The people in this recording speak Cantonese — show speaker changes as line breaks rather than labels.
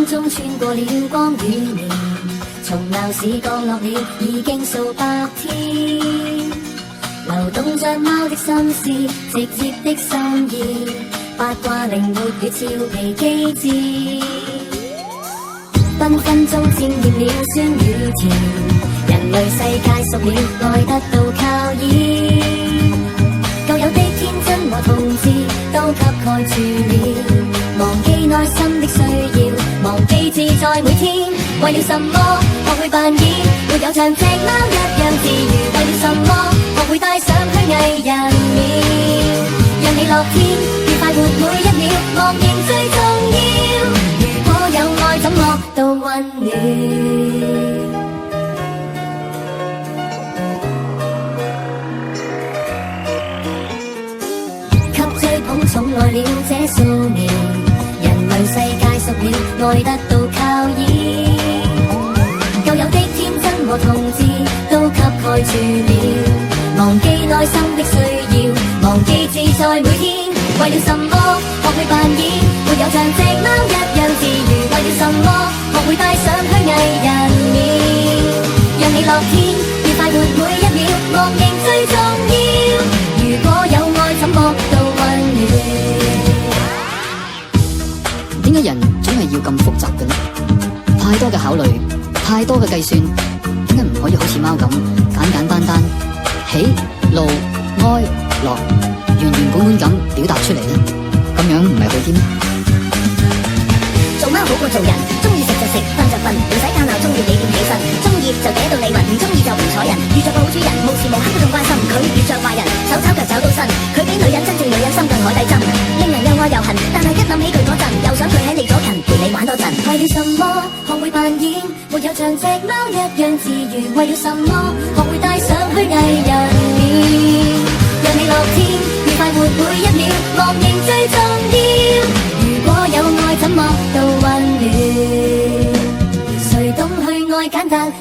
中穿過了光與年，從鬧市降落了已經數百天，流動着貓的心思，直接的心意，八卦靈活與俏皮機智，繽紛中沾染了酸與甜，人類世界熟了，愛得到靠依，舊有的天真和童稚都給蓋住了，忘記內心的需要，忘記自在每天，為了什麼學會扮演，沒有像隻貓一樣自如，為了什麼學會戴上虛偽人面，讓你樂天愉快活每一秒，忘形最重要，如果有愛怎麼都溫暖。寵愛了這數年，人類世界熟了，愛得到靠依，舊有的天真和童稚都給蓋住了，忘記內心的需要，忘記自在每天，為了什麼學會扮演，沒有像隻貓一樣自如，為了什麼學會戴上虛偽人面，讓你樂天愉快活每一秒，忘形最重要，如果有愛怎麼都溫暖。
點解人總係要咁複雜嘅呢？太多嘅考慮，太多嘅計算，點解唔可以好似貓咁簡簡單單，喜怒哀樂原原本本咁表達出嚟呢？咁樣唔係好啲咩？
做貓好過做人，中意食就食，瞓就瞓，唔使教鬧，中意幾點起身，中意就嗲到你暈，唔中意就唔睬人，遇着個好主人，無時無刻都咁關心，佢遇着壞人，手炒腳找到身，佢比女人真正女人心更海底針，令人又愛又恨，但係一諗起佢嗰陣，又想佢喺你左近，陪你玩多陣。
為了什麼學會扮演，沒有像隻貓一樣自如，為了什麼學會戴上虛偽人面，讓你樂天愉快活每一秒，忘形最重要，如果有愛怎麼都溫暖，誰懂去愛簡單